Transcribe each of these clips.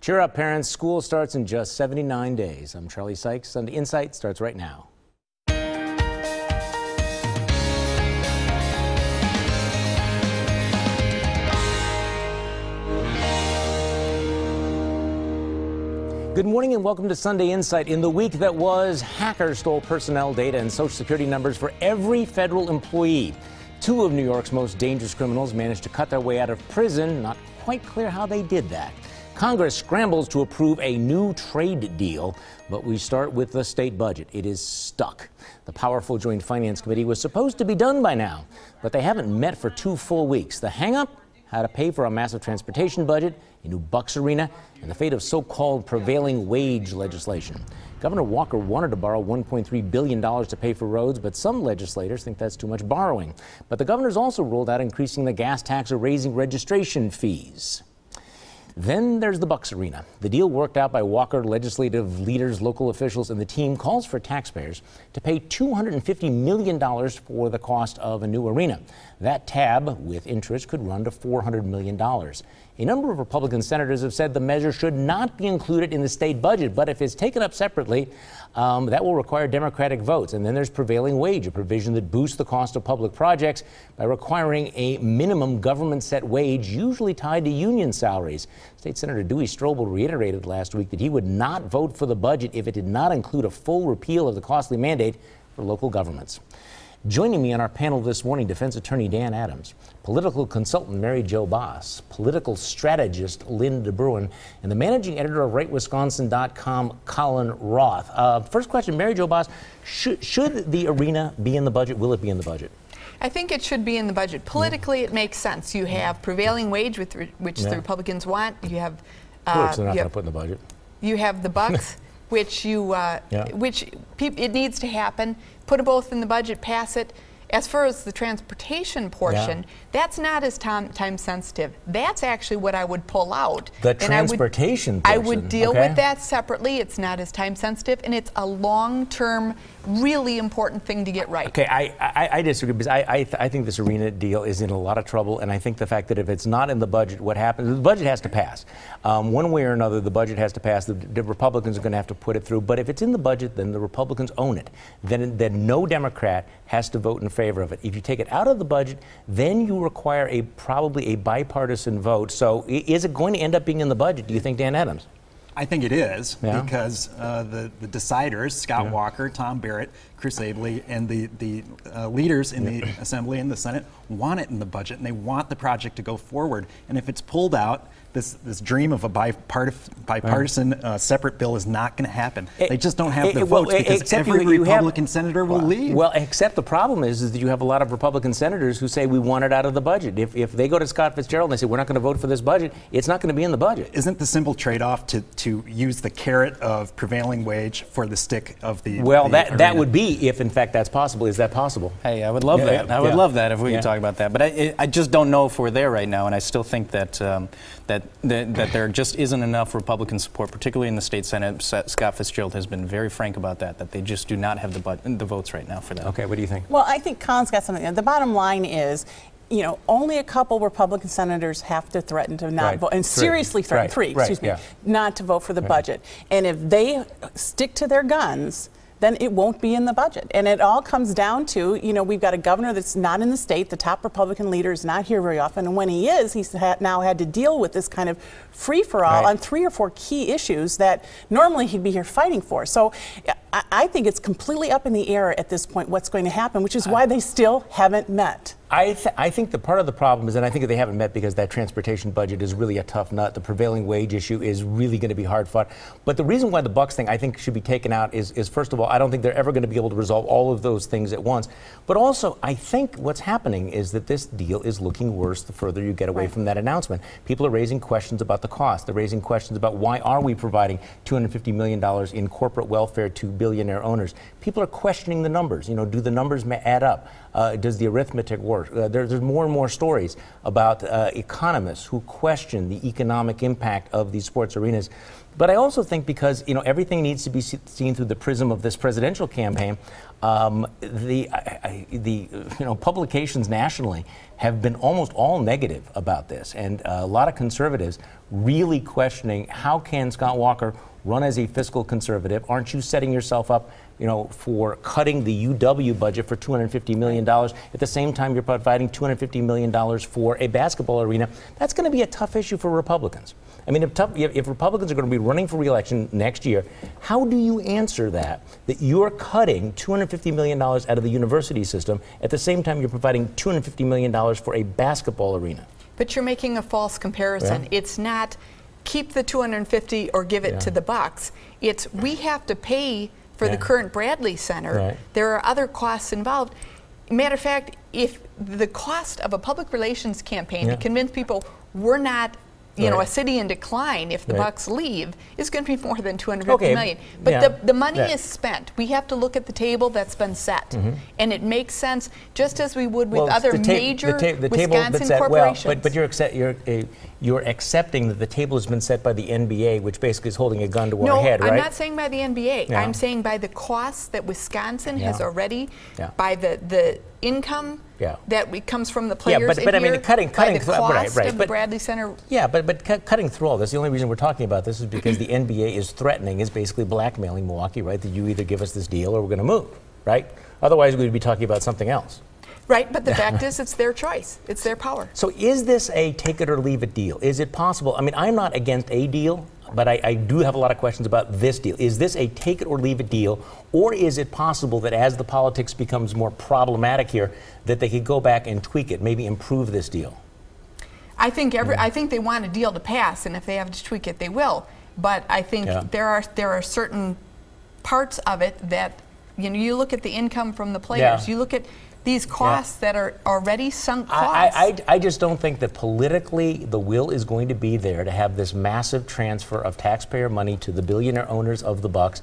Cheer up, parents. School starts in just 79 days. I'm Charlie Sykes. Sunday Insight starts right now. Good morning and welcome to Sunday Insight. In the week that was, hackers stole personnel data and Social Security numbers for every federal employee. Two of New York's most dangerous criminals managed to cut their way out of prison. Not quite clear how they did that. Congress scrambles to approve a new trade deal, but we start with the state budget. It is stuck. The powerful Joint Finance Committee was supposed to be done by now, but they haven't met for 2 full weeks. The hang-up? How to pay for a massive transportation budget, a new Bucks arena, and the fate of so-called prevailing wage legislation. Governor Walker wanted to borrow $1.3 billion to pay for roads, but some legislators think that's too much borrowing. But the governor's also ruled out increasing the gas tax or raising registration fees. Then there's the Bucks arena. The deal worked out by Walker, legislative leaders, local officials, and the team calls for taxpayers to pay $250 million for the cost of a new arena. That tab, with interest, could run to $400 million. A number of Republican senators have said the measure should not be included in the state budget, but if it's taken up separately, that will require Democratic votes. And then there's prevailing wage, a provision that boosts the cost of public projects by requiring a minimum government-set wage, usually tied to union salaries. State Senator Dewey Strobel reiterated last week that he would not vote for the budget if it did not include a full repeal of the costly mandate for local governments. Joining me on our panel this morning, defense attorney Dan Adams, political consultant Mary Jo Boss, political strategist Lynn DeBruin, and the managing editor of RightWisconsin.com, Colin Roth. First question, Mary Jo Boss, should the arena be in the budget? Will it be in the budget? I think it should be in the budget. Politically, it makes sense. You have prevailing wage, which the Republicans want. You have, which they're not going to put in the budget. You have the Bucks, which it needs to happen. Put them both in the budget, pass it. As far as the transportation portion, that's not as time sensitive. That's actually what I would pull out. The transportation portion. I would deal with that separately. It's not as time sensitive, and it's a long-term, really important thing to get right. Okay, I disagree because I think this arena deal is in a lot of trouble, and I think the fact that if it's not in the budget, what happens? The budget has to pass. One way or another, the budget has to pass. The Republicans are going to have to put it through. But if it's in the budget, then the Republicans own it. Then no Democrat has to vote in favor of it. If you take it out of the budget, then you require probably a bipartisan vote. So is it going to end up being in the budget, do you think, Dan Adams? I think it is, because the deciders, Scott Walker, Tom Barrett, Chris Abele, and the leaders in the Assembly and the Senate want it in the budget, and they want the project to go forward. And if it's pulled out, this dream of a bipartisan separate bill is not going to happen. They just don't have the votes because every Republican senator will leave. Well, except the problem is that you have a lot of Republican senators who say we want it out of the budget. If they go to Scott Fitzgerald and they say we're not going to vote for this budget, it's not going to be in the budget. Isn't the simple trade-off to use the carrot of prevailing wage for the stick of the that would be if in fact that's possible. Is that possible? Hey, I would love that. I would love that if we could talk about that. But I just don't know if we're there right now, and I still think that that there just isn't enough Republican support, particularly in the state Senate. Scott Fitzgerald has been very frank about that they just do not have the votes right now for that. Okay, what do you think? Well, I think Colin's got something. The bottom line is, only a couple Republican senators have to threaten to not vote, and seriously threaten, three, not to vote for the budget. And if they stick to their guns, then it won't be in the budget. And it all comes down to, we've got a governor that's not in the state. The top Republican leader is not here very often. And when he is, he's now had to deal with this kind of free-for-all on 3 or 4 key issues that normally he'd be here fighting for. So I think it's completely up in the air at this point what's going to happen, which is why they still haven't met. I think the part of the problem is, and I think they haven't met because that transportation budget is really a tough nut. The prevailing wage issue is really going to be hard fought. But the reason why the Bucks thing I think should be taken out is first of all, I don't think they're ever going to be able to resolve all of those things at once. But also, I think what's happening is that this deal is looking worse the further you get away from that announcement. People are raising questions about the cost. They're raising questions about why are we providing $250 million in corporate welfare to billionaire owners. People are questioning the numbers. Do the numbers add up? Does the arithmetic work? more. There's more and more stories about economists who question the economic impact of these sports arenas. But I also think because, you know, everything needs to be seen through the prism of this presidential campaign, publications nationally have been almost all negative about this, and a lot of conservatives really questioning, how can Scott Walker run as a fiscal conservative? Aren't you setting yourself up, you know, for cutting the UW budget for $250 million at the same time you're providing $250 million for a basketball arena? That's going to be a tough issue for Republicans. I mean, if Republicans are going to be running for re-election next year, how do you answer that you're cutting $250 million out of the university system at the same time you're providing $250 million for a basketball arena? But you're making a false comparison. Yeah. It's not keep the 250 or give it to the Bucks. It's we have to pay for the current Bradley Center. Right. There are other costs involved. Matter of fact, if the cost of a public relations campaign to convince people we're not, you know, a city in decline if the Bucks leave is going to be more than $250 million. But the money is spent. We have to look at the table that's been set, and it makes sense, just as we would with other major Wisconsin corporations. But you're accepting that the table has been set by the NBA, which basically is holding a gun to our head, right? No, I'm not saying by the NBA. I'm saying by the costs that Wisconsin has already, by the income that comes from the players but I mean, cutting by the cost of the Bradley Center. Yeah, but cutting through all this, the only reason we're talking about this is because the NBA is basically blackmailing Milwaukee, right? That you either give us this deal or we're going to move, right? Otherwise, we'd be talking about something else. Right, but the fact is it's their choice. It's their power. So is this a take it or leave it deal? Is it possible? I mean, I'm not against a deal, but I do have a lot of questions about this deal. Is this a take it or leave it deal, or is it possible that as the politics becomes more problematic here, that they could go back and tweak it, maybe improve this deal? I think I think they want a deal to pass, and if they have to tweak it, they will. But I think there are certain parts of it that, you know, you look at the income from the players, you look at these costs that are already sunk costs. I just don't think that politically the will is going to be there to have this massive transfer of taxpayer money to the billionaire owners of the Bucks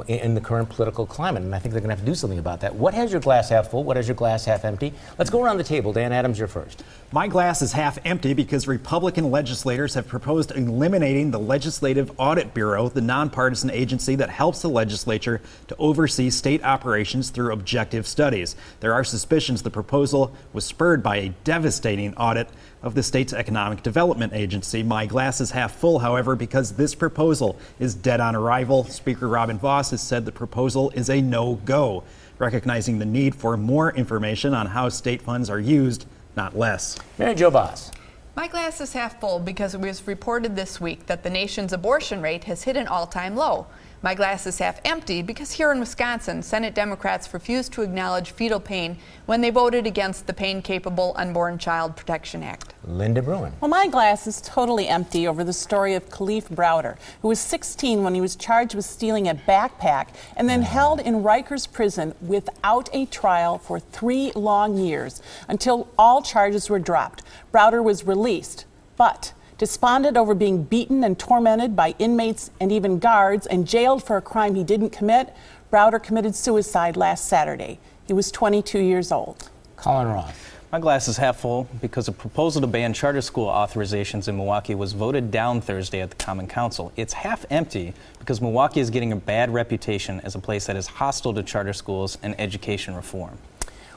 in the current political climate, and I think they're going to have to do something about that. What has your glass half full? What has your glass half empty? Let's go around the table. Dan Adams, you're first. My glass is half empty because Republican legislators have proposed eliminating the Legislative Audit Bureau, the nonpartisan agency that helps the legislature to oversee state operations through objective studies. There are suspicions the proposal was spurred by a devastating audit of the state's economic development agency. My glass is half full, however, because this proposal is dead on arrival. Speaker Robin Vos has said the proposal is a no-go, recognizing the need for more information on how state funds are used, not less. Mary Jo Vos. My glass is half full because it was reported this week that the nation's abortion rate has hit an all-time low. My glass is half empty because here in Wisconsin, Senate Democrats refused to acknowledge fetal pain when they voted against the Pain-Capable Unborn Child Protection Act. Linda Bruin. Well, my glass is totally empty over the story of Khalif Browder, who was 16 when he was charged with stealing a backpack and then held in Rikers prison without a trial for 3 long years until all charges were dropped. Browder was released, but despondent over being beaten and tormented by inmates and even guards and jailed for a crime he didn't commit, Browder committed suicide last Saturday. He was 22 years old. Colin Roth. My glass is half full because a proposal to ban charter school authorizations in Milwaukee was voted down Thursday at the Common Council. It's half empty because Milwaukee is getting a bad reputation as a place that is hostile to charter schools and education reform.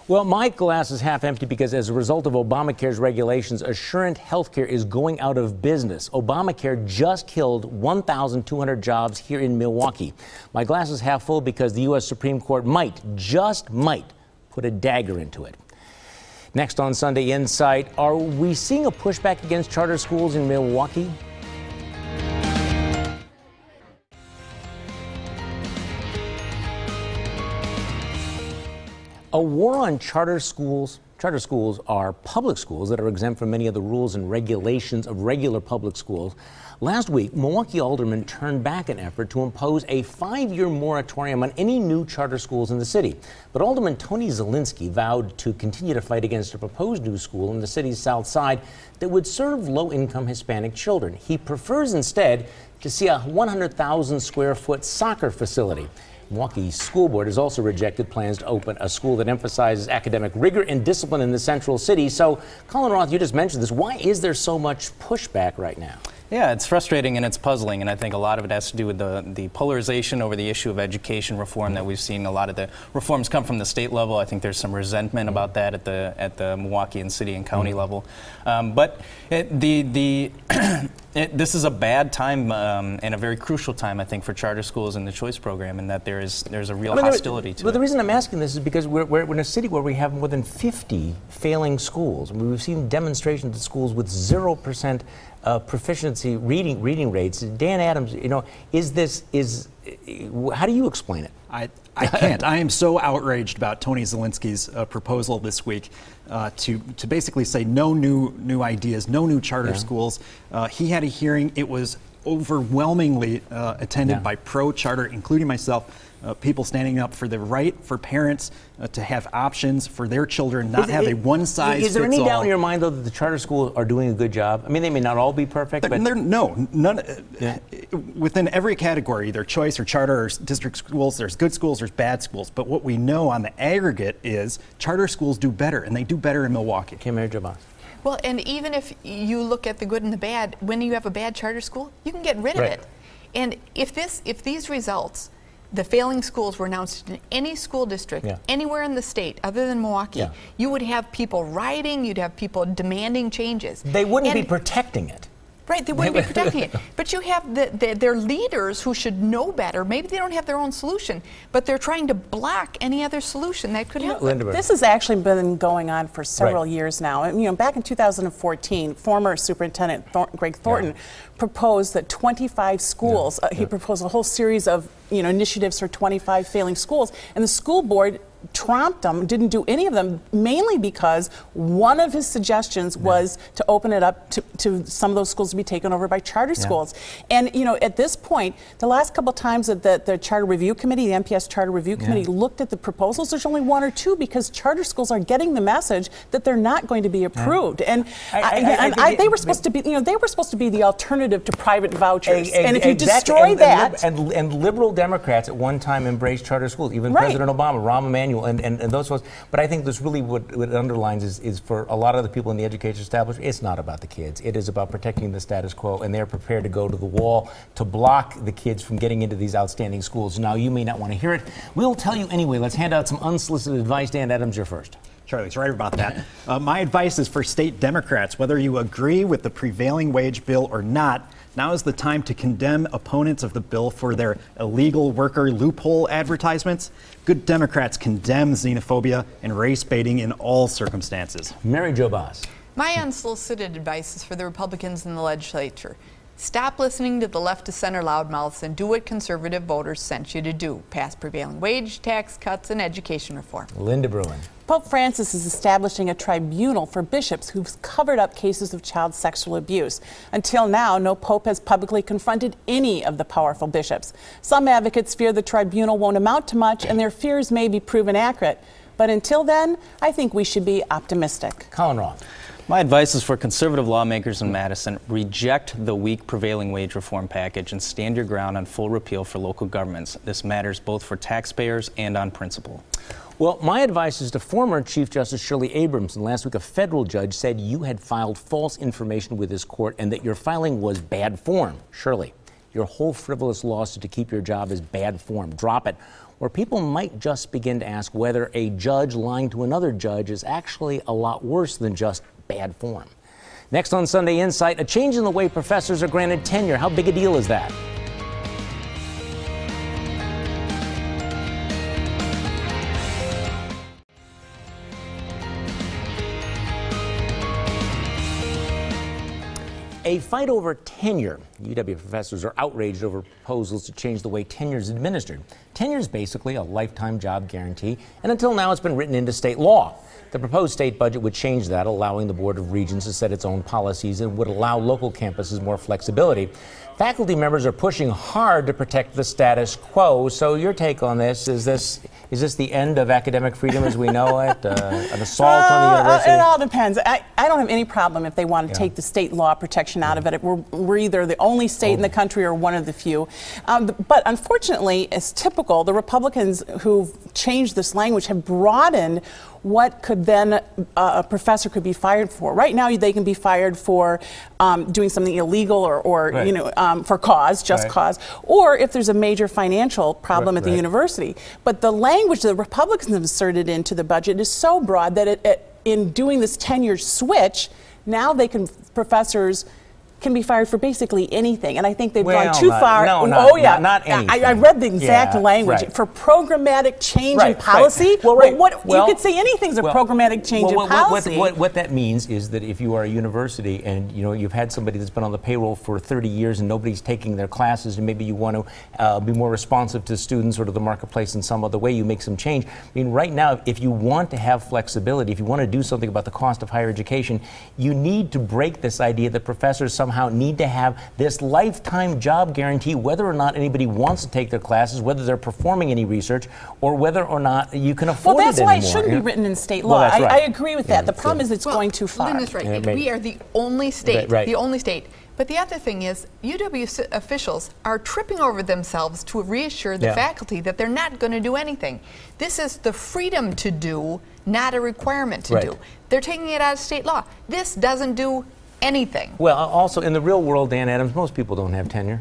Well, my glass is half empty because as a result of Obamacare's regulations, Assurant Healthcare is going out of business. Obamacare just killed 1,200 jobs here in Milwaukee. My glass is half full because the U.S. Supreme Court just might, put a dagger into it. Next on Sunday Insight, are we seeing a pushback against charter schools in Milwaukee? A war on charter schools. Charter schools are public schools that are exempt from many of the rules and regulations of regular public schools. Last week, Milwaukee aldermen turned back an effort to impose a 5-year moratorium on any new charter schools in the city. But Alderman Tony Zielinski vowed to continue to fight against a proposed new school in the city's south side that would serve low-income Hispanic children. He prefers instead to see a 100,000 square foot soccer facility. Milwaukee School Board has also rejected plans to open a school that emphasizes academic rigor and discipline in the central city. So, Colin Roth, you just mentioned this. Why is there so much pushback right now? Yeah, it's frustrating and it's puzzling, and I think a lot of it has to do with the polarization over the issue of education reform that we've seen. A lot of the reforms come from the state level. I think there's some resentment about that at the Milwaukee and city and county level. But this is a bad time and a very crucial time, I think, for charter schools and the choice program, and that there's a real hostility to it. But the reason I'm asking this is because we're in a city where we have more than 50 failing schools. I mean, we've seen demonstrations at schools with 0% proficiency reading rates. Dan Adams, you know, how do you explain it? I can't. I am so outraged about Tony Zielinski's proposal this week to basically say no new ideas, no new charter schools. He had a hearing. It was overwhelmingly attended by pro-charter, including myself. People standing up for the right for parents to have options for their children, not have a one-size-fits-all. Is there any doubt in your mind, though, that the charter schools are doing a good job? I mean, they may not all be perfect, but none. Within every category, either choice or charter or district schools, there's good schools, there's bad schools. But what we know on the aggregate is charter schools do better, and they do better in Milwaukee. Okay, Mayor Joe Boss. Well, and even if you look at the good and the bad, when you have a bad charter school, you can get rid of it. And if these results, the failing schools were announced in any school district, anywhere in the state other than Milwaukee, you would have people rioting, you'd have people demanding changes. They wouldn't be protecting it. Right, they wouldn't be protecting it. But you have their leaders who should know better. Maybe they don't have their own solution, but they're trying to block any other solution that could help. This has actually been going on for several years now. And, you know, back in 2014, former Superintendent Greg Thornton proposed that 25 schools, he proposed a whole series of initiatives for 25 failing schools, and the school board trumped them, didn't do any of them, mainly because one of his suggestions was to open it up to some of those schools to be taken over by charter schools. And, you know, at this point, the last couple times that the Charter Review Committee, the MPS Charter Review Committee, looked at the proposals, there's only one or two because charter schools are getting the message that they're not going to be approved. And they were supposed to be, they were supposed to be the alternative to private vouchers. And if you destroy that... And liberal Democrats at one time embraced charter schools, even President Obama, Rahm Emanuel, and those folks. But I think this really what it underlines is for a lot of the people in the education establishment, it's not about the kids. It is about protecting the status quo, and they're prepared to go to the wall to block the kids from getting into these outstanding schools. Now, you may not want to hear it. We'll tell you anyway. Let's hand out some unsolicited advice. Dan Adams, you're first. Charlie's right about that. My advice is for state Democrats, whether you agree with the prevailing wage bill or not, now is the time to condemn opponents of the bill for their illegal worker loophole advertisements. Good Democrats condemn xenophobia and race baiting in all circumstances. Mary Jo Boss. My unsolicited advice is for the Republicans in the legislature. Stop listening to the left to center loudmouths and do what conservative voters sent you to do. Pass prevailing wage, tax cuts, and education reform. Linda Bruin. Pope Francis is establishing a tribunal for bishops who've covered up cases of child sexual abuse. Until now, no pope has publicly confronted any of the powerful bishops. Some advocates fear the tribunal won't amount to much, and their fears may be proven accurate. But until then, I think we should be optimistic. Colin Roth. My advice is for conservative lawmakers in Madison, reject the weak prevailing wage reform package and stand your ground on full repeal for local governments. This matters both for taxpayers and on principle. Well, my advice is to former Chief Justice Shirley Abramson. Last week, a federal judge said you had filed false information with this court and that your filing was bad form. Shirley, your whole frivolous lawsuit to keep your job is bad form. Drop it. Or people might just begin to ask whether a judge lying to another judge is actually a lot worse than just bad form. Next on Sunday Insight, a change in the way professors are granted tenure. How big a deal is that? A fight over tenure. UW professors are outraged over proposals to change the way tenure is administered. Tenure is basically a lifetime job guarantee, and until now it's been written into state law. The proposed state budget would change that, allowing the Board of Regents to set its own policies and would allow local campuses more flexibility. Faculty members are pushing hard to protect the status quo. So your take on this, is this the end of academic freedom as we know it? An assault on the university? It all depends. I don't have any problem if they want to take the state law protection education out of it. We're either the only state in the country or one of the few. But unfortunately, as typical, the Republicans who've changed this language have broadened what could then a professor could be fired for. Right now, they can be fired for doing something illegal or right. you know, for cause, just right. cause, or if there's a major financial problem at the university. But the language the Republicans have inserted into the budget is so broad that in doing this 10-year switch, now professors can be fired for basically anything, and I think they've gone too far. Not anything. I read the exact language for programmatic change in policy. Right. You could say anything's a programmatic change in policy. What that means is that if you are a university and you've had somebody that's been on the payroll for 30 years and nobody's taking their classes, and maybe you want to be more responsive to students or to the marketplace in some other way, you make some change. I mean, right now, if you want to have flexibility, if you want to do something about the cost of higher education, you need to break this idea that professors somehow need to have this lifetime job guarantee, whether or not anybody wants to take their classes, whether they're performing any research, or whether or not you can afford it anymore. Well, that's why it shouldn't be written in state law. Well, I agree with that. The problem is it's going too far. Linda's right. We are the only state, the only state. But the other thing is, UW officials are tripping over themselves to reassure the faculty that they're not going to do anything. This is the freedom to do, not a requirement to do. They're taking it out of state law. This doesn't do anything. Well, also in the real world, Dan Adams, most people don't have tenure.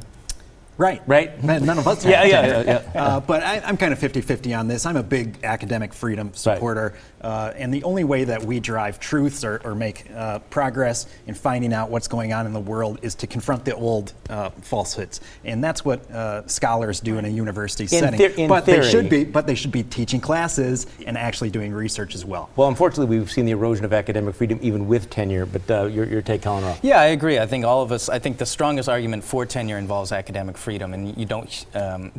Right. None of us have. But I'm kind of 50-50 on this. I'm a big academic freedom supporter. And the only way that we derive truths or make progress in finding out what's going on in the world is to confront the old falsehoods. And that's what scholars do in a university setting. But they should be teaching classes and actually doing research as well. Well, unfortunately, we've seen the erosion of academic freedom even with tenure. But your take, Colin Roth. Yeah, I agree. I think all of us. I think the strongest argument for tenure involves academic freedom, and you don't.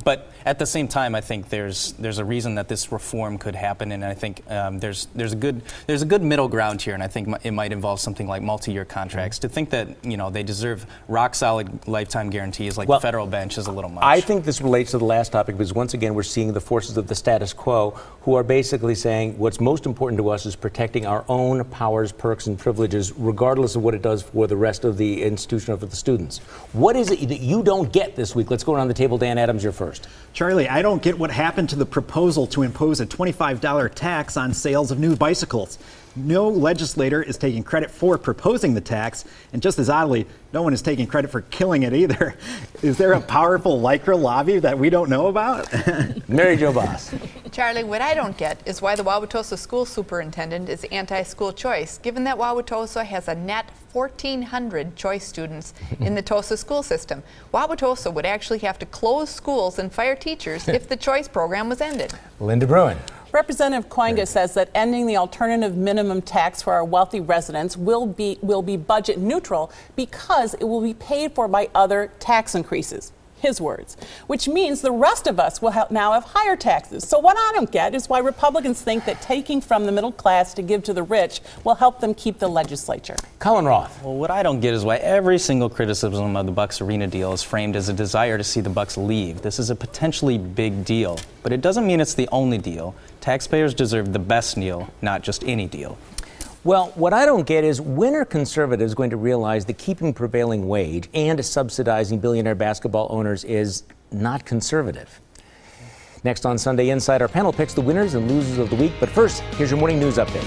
But at the same time, I think there's a reason that this reform could happen, and I think there's a good middle ground here, and I think it might involve something like multi-year contracts. To think that they deserve rock solid lifetime guarantees like the federal bench is a little much. I think this relates to the last topic because once again we're seeing the forces of the status quo who are basically saying what's most important to us is protecting our own powers, perks, and privileges, regardless of what it does for the rest of the institution or for the students. What is it that you don't get this week? Let's go around the table. Dan Adams, you're first. Charlie, I don't get what happened to the proposal to impose a $25 tax on sales of new bicycles. No legislator is taking credit for proposing the tax, and just as oddly, no one is taking credit for killing it either. Is there a powerful Lycra lobby that we don't know about? Mary Jo Boss. Charlie, what I don't get is why the Wauwatosa school superintendent is anti-school choice, given that Wauwatosa has a net 1,400 choice students in the Tosa school system. Wauwatosa would actually have to close schools and fire teachers if the choice program was ended. Linda Bruin. Representative Coinga says that ending the alternative minimum tax for our wealthy residents will be budget neutral because it will be paid for by other tax increases. His words, which means the rest of us will now have higher taxes. So what I don't get is why Republicans think that taking from the middle class to give to the rich will help them keep the legislature. Colin Roth. Well, what I don't get is why every single criticism of the Bucks Arena deal is framed as a desire to see the Bucks leave. This is a potentially big deal, but it doesn't mean it's the only deal. Taxpayers deserve the best deal, not just any deal. Well, what I don't get is when are conservatives going to realize that keeping prevailing wage and subsidizing billionaire basketball owners is not conservative? Next on Sunday Inside, our panel picks the winners and losers of the week. But first, here's your morning news update.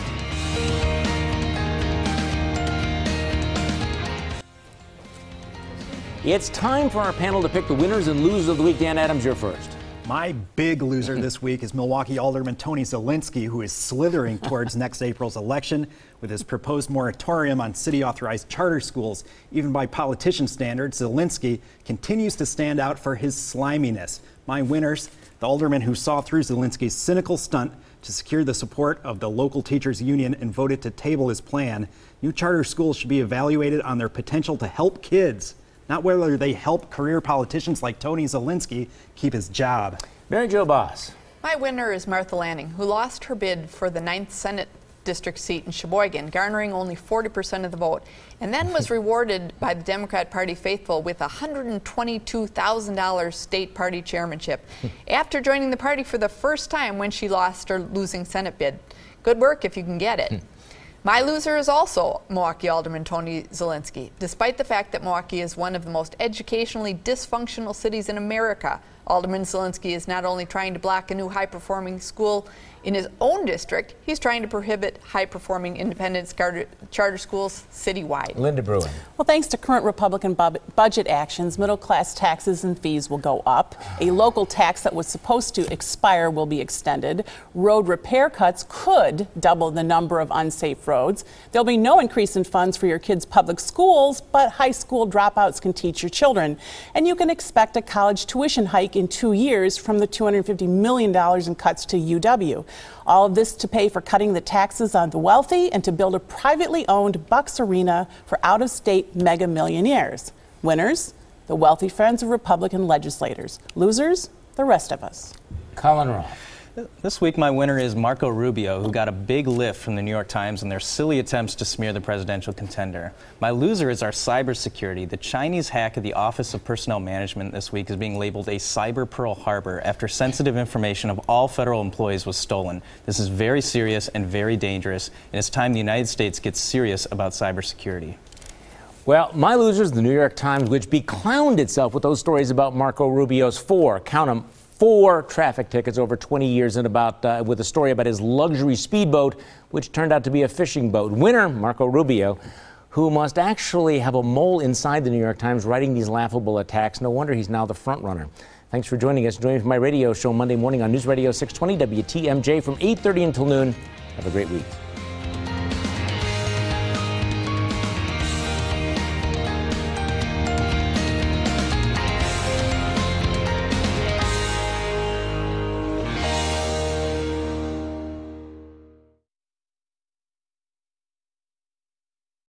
It's time for our panel to pick the winners and losers of the week. Dan Adams, you're first. My big loser this week is Milwaukee Alderman Tony Zielinski, who is slithering towards next April's election with his proposed moratorium on city-authorized charter schools. Even by politician standards, Zielinski continues to stand out for his sliminess. My winners, the alderman who saw through Zielinski's cynical stunt to secure the support of the local teachers union and voted to table his plan. New charter schools should be evaluated on their potential to help kids, not whether they help career politicians like Tony Zielinski keep his job. Mary Jo Boss. My winner is Martha Lanning, who lost her bid for the 9th Senate district seat in Sheboygan, garnering only 40% of the vote, and then was rewarded by the Democrat Party faithful with a $122,000 state party chairmanship after joining the party for the first time when she lost her losing Senate bid. Good work if you can get it. My loser is also Milwaukee Alderman Tony Zielinski. Despite the fact that Milwaukee is one of the most educationally dysfunctional cities in America, Alderman Zielinski is not only trying to block a new high-performing school in his own district, he's trying to prohibit high-performing independent charter schools citywide. Linda Bruin. Well, thanks to current Republican budget actions, middle-class taxes and fees will go up. A local tax that was supposed to expire will be extended. Road repair cuts could double the number of unsafe roads. There'll be no increase in funds for your kids' public schools, but high school dropouts can teach your children. And you can expect a college tuition hike in 2 years from the $250 million in cuts to UW. All of this to pay for cutting the taxes on the wealthy and to build a privately owned Bucks Arena for out-of-state mega millionaires. Winners, the wealthy friends of Republican legislators. Losers, the rest of us. Colin Roth. This week, my winner is Marco Rubio, who got a big lift from the New York Times in their silly attempts to smear the presidential contender. My loser is our cybersecurity. The Chinese hack of the Office of Personnel Management this week is being labeled a cyber Pearl Harbor after sensitive information of all federal employees was stolen. This is very serious and very dangerous, and it's time the United States gets serious about cybersecurity. Well, my loser is the New York Times, which beclowned itself with those stories about Marco Rubio's count 'em, 4 traffic tickets over 20 years and with a story about his luxury speedboat, which turned out to be a fishing boat. Winner, Marco Rubio, who must actually have a mole inside the New York Times writing these laughable attacks. No wonder he's now the front runner. Thanks for joining us. Join me for my radio show Monday morning on News Radio 620 WTMJ from 8:30 until noon. Have a great week.